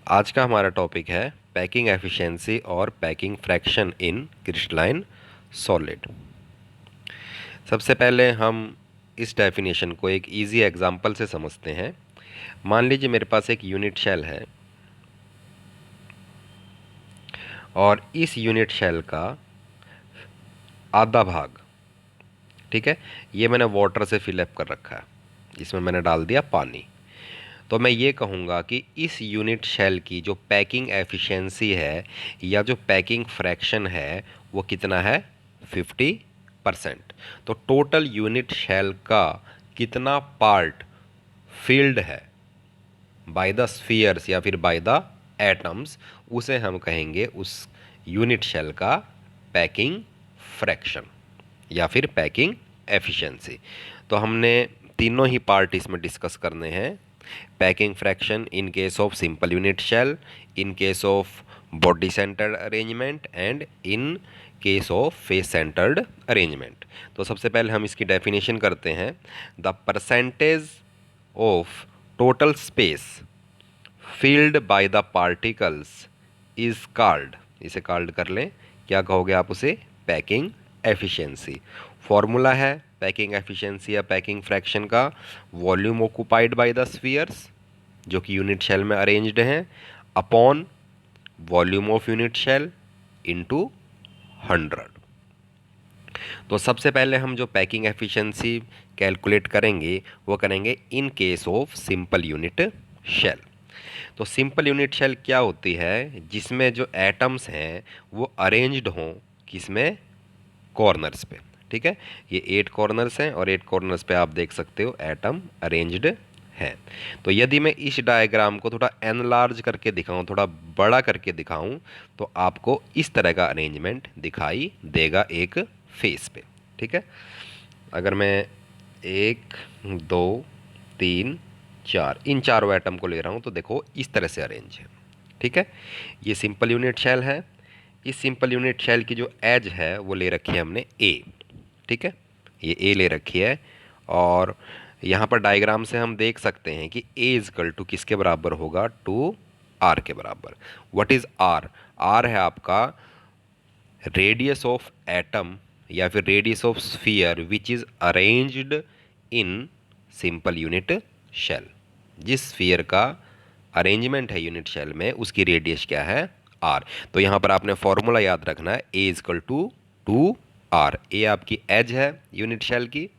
आज का हमारा टॉपिक है पैकिंग एफिशिएंसी और पैकिंग फ्रैक्शन इन क्रिस्टलाइन सॉलिड। सबसे पहले हम इस डेफिनेशन को एक इजी एग्जांपल से समझते हैं। मान लीजिए मेरे पास एक यूनिट शेल है और इस यूनिट शेल का आधा भाग, ठीक है, ये मैंने वाटर से फिलअप कर रखा है, इसमें मैंने डाल दिया पानी। तो मैं ये कहूँगा कि इस यूनिट शेल की जो पैकिंग एफिशिएंसी है या जो पैकिंग फ्रैक्शन है वो कितना है, 50%। तो टोटल यूनिट शेल का कितना पार्ट फील्ड है बाय द स्फीयर्स या फिर बाय द एटम्स, उसे हम कहेंगे उस यूनिट शेल का पैकिंग फ्रैक्शन या फिर पैकिंग एफिशिएंसी। तो हमने तीनों ही पार्ट इसमें डिस्कस करने हैं। Packing fraction in case of simple unit cell, in case of body centred arrangement and in case of face centred arrangement. तो सबसे पहले हम इसकी डेफिनेशन करते हैं। The percentage of total space filled by the particles is called, इसे called कर लें, क्या कहोगे आप उसे, पैकिंग एफिशिएंसी। फॉर्मूला है पैकिंग एफिशिएंसी या पैकिंग फ्रैक्शन का, volume occupied by the spheres जो कि यूनिट शेल में अरेंज्ड हैं upon volume of unit cell into 100। तो सबसे पहले हम जो पैकिंग एफिशिएंसी कैलकुलेट करेंगे वो करेंगे in case of simple unit cell. तो सिंपल यूनिट शेल क्या होती है, जिसमें जो एटम्स हैं वो अरेंज्ड हों किसमें, कॉर्नर्स पे, ठीक है। ये 8 कॉर्नर्स हैं और 8 कॉर्नर्स पे आप देख सकते हो एटम अरेंज्ड है। तो यदि मैं इस डायग्राम को थोड़ा एनलार्ज करके दिखाऊं, थोड़ा बड़ा करके दिखाऊं, तो आपको इस तरह का अरेंजमेंट दिखाई देगा एक फेस पे, ठीक है। अगर मैं 1 2 3 4 इन चारों एटम को ले रहा हूं तो देखो इस तरह से अरेंज है, ठीक है। ये सिंपल यूनिट शेल है। इस सिंपल यूनिट शेल की जो एज है वो ले रखी है हमने ए, ठीक है, ये ए ले रखी है। और यहाँ पर डायग्राम से हम देख सकते हैं कि ए इजकल टू किसके बराबर होगा, टू आर के बराबर। व्हाट इज आर, आर है आपका रेडियस ऑफ एटम या फिर radius of sphere which is arranged in simple unit cell. जिस स्फीयर का अरेंजमेंट है यूनिट शेल में उसकी रेडियस क्या है, आर। तो यहाँ पर आपने फॉर्मूला याद रखना है, ए इजकल टू टू आर। ए आपकी एज है यूनिट शेल की,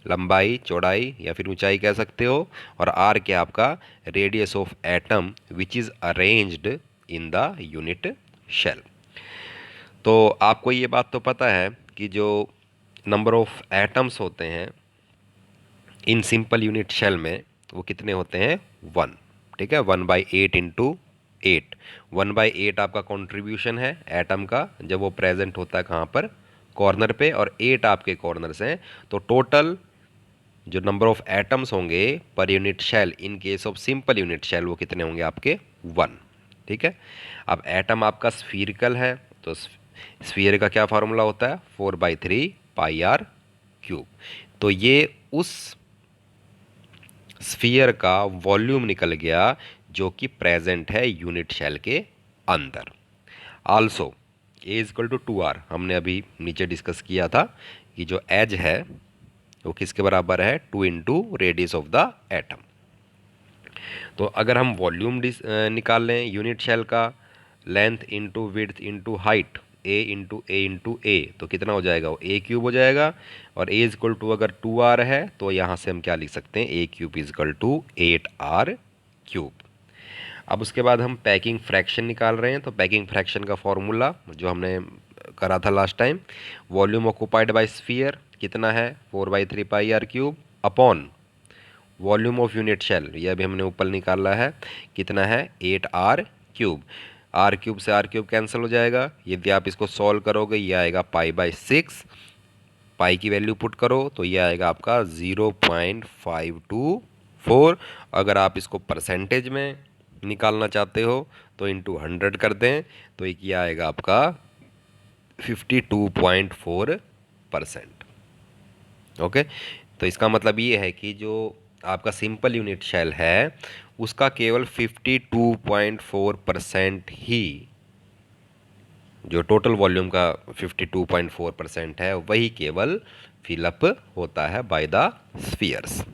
लंबाई चौड़ाई या फिर ऊंचाई कह सकते हो, और आर क्या आपका radius of atom which is arranged in the unit cell. तो आपको ये बात तो पता है कि जो नंबर ऑफ एटम्स होते हैं इन सिंपल यूनिट शेल में वो कितने होते हैं, 1, ठीक है। 1/8 इंटू 8, 1/8 आपका कंट्रीब्यूशन है एटम का जब वो प्रेजेंट होता है कहाँ पर, कॉर्नर पे, और 8 आपके कॉर्नर्स हैं। तो टोटल जो नंबर ऑफ एटम्स होंगे पर unit cell in case of simple unit cell वो कितने होंगे आपके, 1, ठीक है। अब एटम आपका स्फीरिकल है तो स्फीयर का क्या फार्मूला होता है, 4/3πr³। तो ये उस स्फीयर का वॉल्यूम निकल गया जो कि प्रेजेंट है यूनिट शेल के अंदर। Also a equal to 2r हमने अभी नीचे डिस्कस किया था कि जो एज है वो किसके बराबर है, 2 into radius of the atom. तो अगर हम वॉल्यूम निकाल लें यूनिट शेल का, length into width into height, a, तो कितना हो जाएगा, वो a³ हो जाएगा। और a इजकल टू अगर 2r है तो यहाँ से हम क्या लिख सकते हैं, a³ इजकल टू 8r³। अब उसके बाद हम पैकिंग फ्रैक्शन निकाल रहे हैं। तो पैकिंग फ्रैक्शन का फॉर्मूला जो हमने करा था last time, volume occupied by sphere कितना है, 4/3πr³ upon volume of unit cell, यह भी हमने ऊपर निकाला है, कितना है, 8r³। r³ से r³ कैंसिल हो जाएगा। यदि आप इसको सॉल्व करोगे ये आएगा π/6, पाई की वैल्यू पुट करो तो ये आएगा आपका 0.524। अगर आप इसको परसेंटेज में निकालना चाहते हो तो इंटू 100 कर दें तो ये आएगा आपका 52.4%। ओके, तो इसका मतलब ये है कि जो आपका सिंपल यूनिट शेल है उसका केवल 52.4% ही, जो टोटल वॉल्यूम का 52.4% है, वही केवल फिलअप होता है बाय द स्फीयर्स।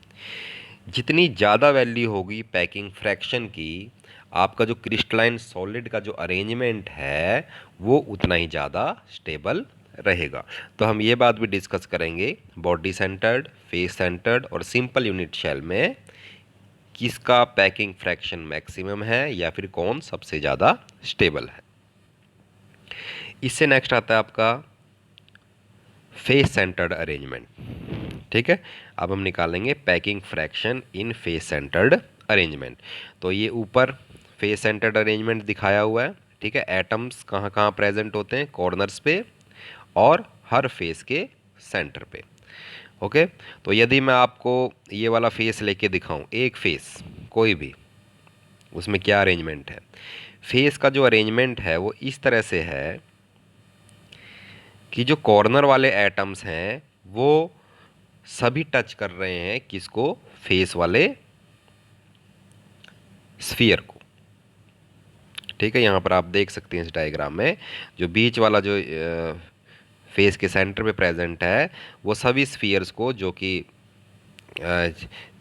जितनी ज़्यादा वैल्यू होगी पैकिंग फ्रैक्शन की, आपका जो क्रिस्टलाइन सॉलिड का जो अरेंजमेंट है वो उतना ही ज़्यादा स्टेबल रहेगा। तो हम ये बात भी डिस्कस करेंगे बॉडी सेंटर्ड, फेस सेंटर्ड और सिंपल यूनिट शेल में किसका पैकिंग फ्रैक्शन मैक्सिमम है या फिर कौन सबसे ज़्यादा स्टेबल है। इससे नेक्स्ट आता है आपका फेस सेंटर्ड अरेंजमेंट। ठीक है, अब हम निकालेंगे पैकिंग फ्रैक्शन इन फेस सेंटर्ड अरेंजमेंट। तो ये ऊपर फेस सेंटर्ड अरेंजमेंट दिखाया हुआ है। ठीक है, एटम्स कहाँ कहाँ प्रेजेंट होते हैं, कॉर्नर्स पे और हर फेस के सेंटर पे। ओके, तो यदि मैं आपको ये वाला फेस लेके दिखाऊं, एक फेस कोई भी, उसमें क्या अरेंजमेंट है। फेस का जो अरेंजमेंट है वो इस तरह से है कि जो कॉर्नर वाले एटम्स हैं वो सभी टच कर रहे हैं किसको, फेस वाले स्फीयर को। ठीक है, यहाँ पर आप देख सकते हैं इस डायग्राम में जो बीच वाला जो फेस के सेंटर पे प्रेजेंट है वो सभी स्फीयर्स को, जो कि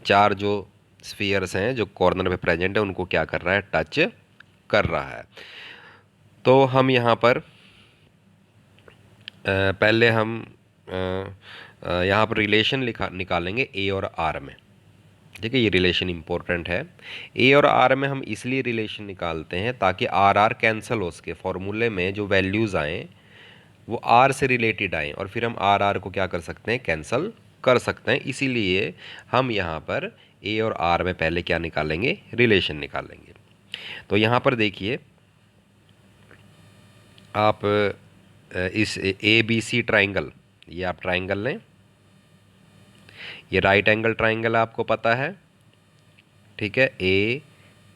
चार जो स्फीयर्स हैं जो कॉर्नर पे प्रेजेंट है, उनको क्या कर रहा है, टच कर रहा है। तो हम यहाँ पर पहले हम यहाँ पर रिलेशन निकालेंगे ए और आर में। ठीक है, ये रिलेशन इंपॉर्टेंट है। ए और आर में हम इसलिए रिलेशन निकालते हैं ताकि आर आर कैंसिल हो सके, फॉर्मूले में जो वैल्यूज़ आएँ वो आर से रिलेटेड आएँ और फिर हम आर आर को क्या कर सकते हैं, कैंसिल कर सकते हैं। इसीलिए हम यहाँ पर ए और आर में पहले क्या निकालेंगे, रिलेशन निकालेंगे। तो यहाँ पर देखिए आप इस ए बी सी ट्राइंगल, ये आप ट्राइंगल लें, ये राइट एंगल ट्राइंगल आपको पता है। ठीक है, ए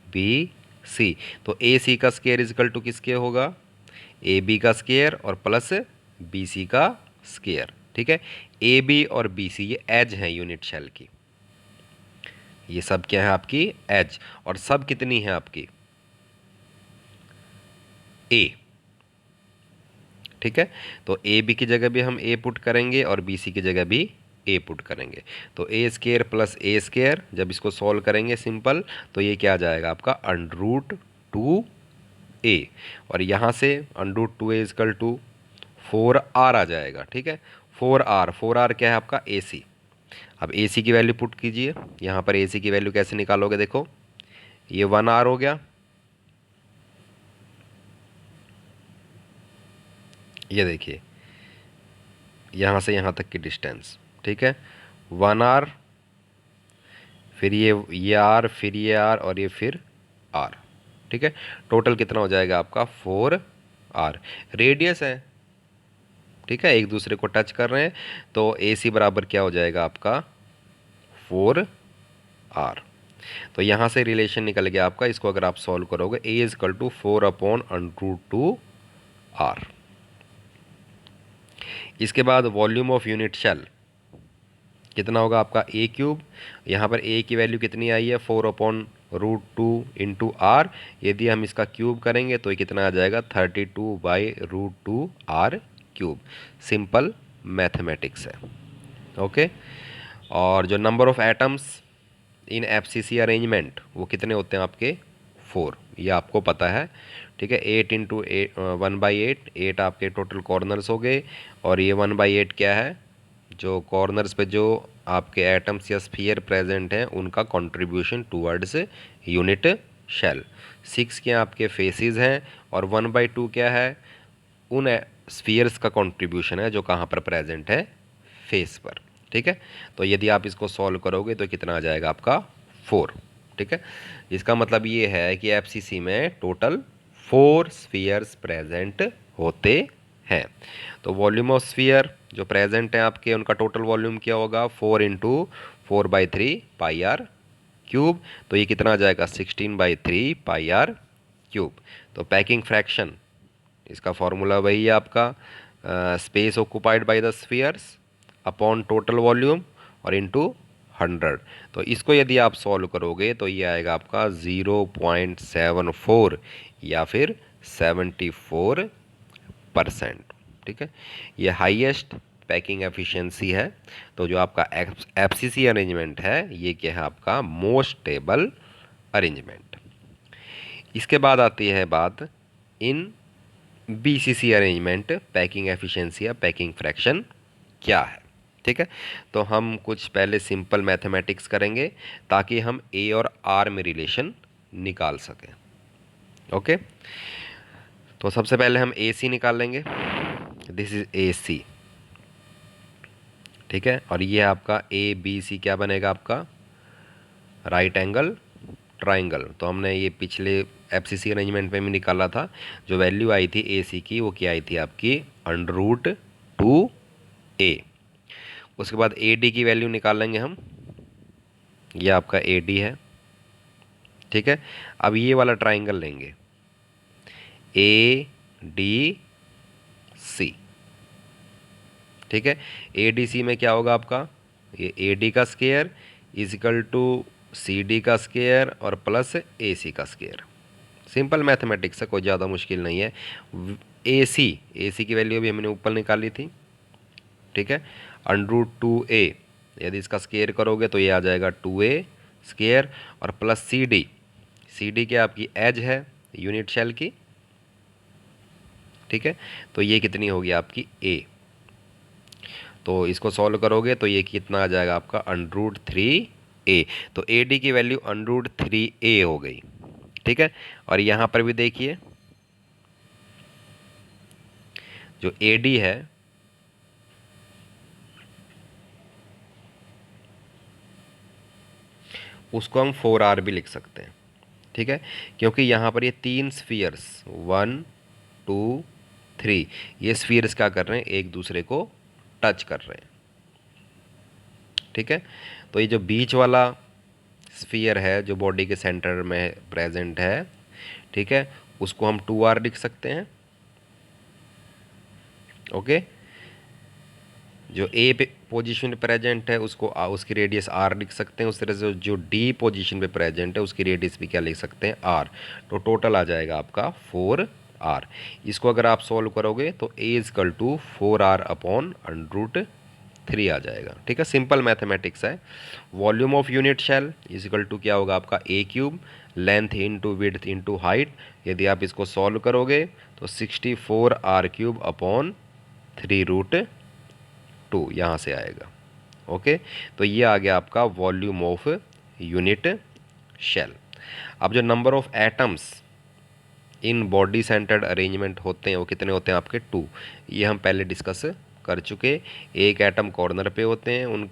बी सी, तो ए सी का स्क्वायर इजकल टू किसके होगा, ए बी का स्क्वायर और प्लस बी सी का स्क्वायर। ठीक है, ए बी और बी सी ये एज हैं यूनिट शेल की, ये सब क्या है आपकी एज, और सब कितनी है आपकी ए। ठीक है, तो ए बी की जगह भी हम ए पुट करेंगे और बी सी की जगह भी ए पुट करेंगे। तो ए स्क्वायर प्लस ए स्क्वायर, जब इसको सॉल्व करेंगे सिंपल, तो ये क्या आ जाएगा आपका √2 ए, और यहाँ से √2 ए इजकल टू 4r आ जाएगा। ठीक है, 4r क्या है आपका ए सी। अब ए सी की वैल्यू पुट कीजिए, यहाँ पर ए सी की वैल्यू कैसे निकालोगे, देखो ये 1r हो गया, ये देखिए यहाँ से यहाँ तक की डिस्टेंस। ठीक है, 1r, फिर ये आर, फिर ये आर और ये फिर आर। ठीक है, टोटल कितना हो जाएगा आपका 4r। रेडियस है, ठीक है, एक दूसरे को टच कर रहे हैं, तो ए सी बराबर क्या हो जाएगा आपका 4r। तो यहाँ से रिलेशन निकल गया आपका, इसको अगर आप सॉल्व करोगे ए इजकल टू 4/√2r। इसके बाद वॉल्यूम ऑफ यूनिट शेल कितना होगा आपका ए क्यूब। यहाँ पर ए की वैल्यू कितनी आई है, 4/√2 इंटू आर। यदि हम इसका क्यूब करेंगे तो ये कितना आ जाएगा, 32/√2r क्यूब। सिंपल मैथमेटिक्स है। ओके, और जो number of atoms in FCC arrangement वो कितने होते हैं आपके, 4, ये आपको पता है। ठीक है, 8 इंटू 1/8, 8 आपके टोटल कॉर्नर्स हो गए, और ये 1/8 क्या है, जो कॉर्नर्स पे जो आपके एटम्स या स्फीयर प्रेजेंट हैं उनका कंट्रीब्यूशन टूवर्ड्स यूनिट शेल। 6 क्या आपके फेसेस हैं, और 1/2 क्या है, उन स्फीयर्स का कंट्रीब्यूशन है जो कहाँ पर प्रेजेंट है, फेस पर। ठीक है, तो यदि आप इसको सॉल्व करोगे तो कितना आ जाएगा आपका 4। ठीक है, इसका मतलब ये है कि एफसीसी में टोटल 4 स्फीयर्स प्रेजेंट होते हैं। तो वॉल्यूम ऑफ स्फीयर जो प्रेजेंट हैं आपके, उनका टोटल वॉल्यूम क्या होगा, 4 इंटू 4/3 पाई आर क्यूब। तो ये कितना आ जाएगा, 16/3 पाई आर क्यूब। तो पैकिंग फ्रैक्शन, इसका फॉर्मूला वही है आपका, space occupied by the spheres upon total volume और इनटू 100। तो इसको यदि आप सॉल्व करोगे तो ये आएगा आपका 0.74 या फिर 74%। ठीक है, ये हाईएस्ट पैकिंग एफिशिएंसी है। तो जो आपका एफसीसी अरेंजमेंट है ये क्या है, आपका मोस्ट स्टेबल अरेंजमेंट। इसके बाद आती है बात इन बीसीसी अरेंजमेंट, पैकिंग एफिशिएंसी या पैकिंग फ्रैक्शन क्या है। ठीक है, तो हम कुछ पहले सिंपल मैथमेटिक्स करेंगे ताकि हम ए और आर में रिलेशन निकाल सकें। ओके, तो सबसे पहले हम ए सी निकाल लेंगे। दिस इज ए सी। ठीक है, और ये आपका ए बी सी क्या बनेगा, आपका राइट एंगल ट्राइंगल। तो हमने ये पिछले एफसीसी अरेंजमेंट में भी निकाला था। जो वैल्यू आई थी ए सी की वो क्या आई थी आपकी √2a। उसके बाद ए डी की वैल्यू निकाल लेंगे हम, ये आपका ए डी है। ठीक है, अब ये वाला ट्राइंगल लेंगे ए डी सी। ठीक है, ए डी सी में क्या होगा आपका, ये ए डी का square equal to c d का स्क्वायर और प्लस ए सी का स्क्वायर। सिंपल मैथमेटिक्स है, कोई ज़्यादा मुश्किल नहीं है। ए सी की वैल्यू भी हमने ऊपर निकाली थी। ठीक है, √2a, यदि इसका स्क्वायर करोगे तो ये आ जाएगा 2a स्क्वायर और प्लस सी डी क्या आपकी एज है यूनिट शेल की। ठीक है, तो ये कितनी होगी आपकी a। तो इसको सॉल्व करोगे तो ये कितना आ जाएगा आपका √3a। तो ए डी की वैल्यू √3a हो गई। ठीक है, और यहाँ पर भी देखिए जो ए डी है उसको हम 4r भी लिख सकते हैं। ठीक है, क्योंकि यहाँ पर ये 3 स्फीयर्स 1 2 3 ये स्फीयर्स क्या कर रहे हैं, एक दूसरे को टच कर रहे हैं। ठीक है, तो ये जो बीच वाला स्फीयर है जो बॉडी के सेंटर में प्रेजेंट है, ठीक है, उसको हम 2r लिख सकते हैं। ओके, जो ए पे पोजीशन पे प्रेजेंट है उसको उसकी रेडियस आर लिख सकते हैं। उस तरह से जो डी पोजीशन पे प्रेजेंट है उसकी रेडियस भी क्या लिख सकते हैं, आर। तो टोटल आ जाएगा आपका 4r। इसको अगर आप सॉल्व करोगे तो a equal to 4r upon √3 आ जाएगा। ठीक है, सिंपल मैथमेटिक्स है। Volume of unit cell equal to क्या होगा आपका a³ length into width into height. यदि आप इसको सॉल्व करोगे तो 64r³ अपॉन 3√2 यहाँ से आएगा। ओके, तो ये आ गया आपका वॉल्यूम ऑफ यूनिट शेल। अब जो number of atoms in body centred arrangement होते हैं वो कितने होते हैं आपके 2। ये हम पहले डिस्कस कर चुके। एक एटम कॉर्नर पे होते हैं, उन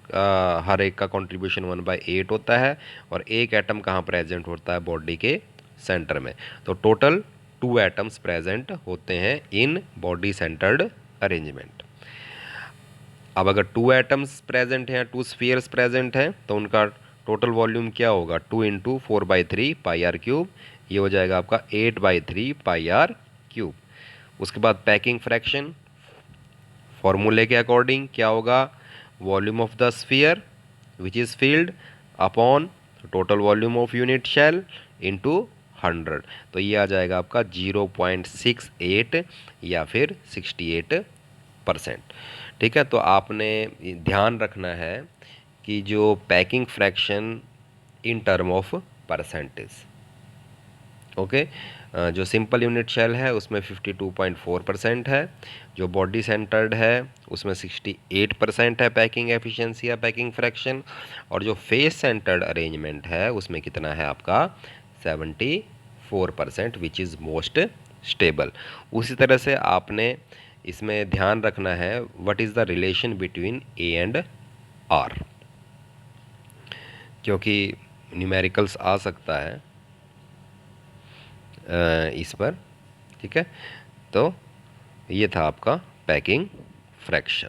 हर एक का कंट्रीब्यूशन 1/8 होता है, और एक एटम कहाँ प्रेजेंट होता है, बॉडी के सेंटर में। तो टोटल 2 एटम्स प्रेजेंट होते हैं इन बॉडी सेंटर्ड अरेंजमेंट। अब अगर 2 एटम्स प्रेजेंट हैं, 2 स्फीयर्स प्रेजेंट हैं, तो उनका टोटल वॉल्यूम क्या होगा, 2 × 4/3 πr³। ये हो जाएगा आपका 8/3 πr³। उसके बाद पैकिंग फ्रैक्शन फॉर्मूले के अकॉर्डिंग क्या होगा, volume of the sphere which is filled upon total volume of unit cell into 100। तो ये आ जाएगा आपका 0.68 या फिर 68%। ठीक है, तो आपने ध्यान रखना है कि जो packing fraction in term of percentage. Okay, जो सिंपल यूनिट शेल है उसमें 52.4% है, जो बॉडी सेंटर्ड है उसमें 68% है पैकिंग एफिशिएंसी या पैकिंग फ्रैक्शन, और जो फेस सेंटर्ड अरेंजमेंट है उसमें कितना है आपका 74% विच इज़ मोस्ट स्टेबल। उसी तरह से आपने इसमें ध्यान रखना है what is the relation between a and r, क्योंकि न्यूमेरिकल्स आ सकता है इस पर। ठीक है, तो ये था आपका पैकिंग फ्रैक्शन।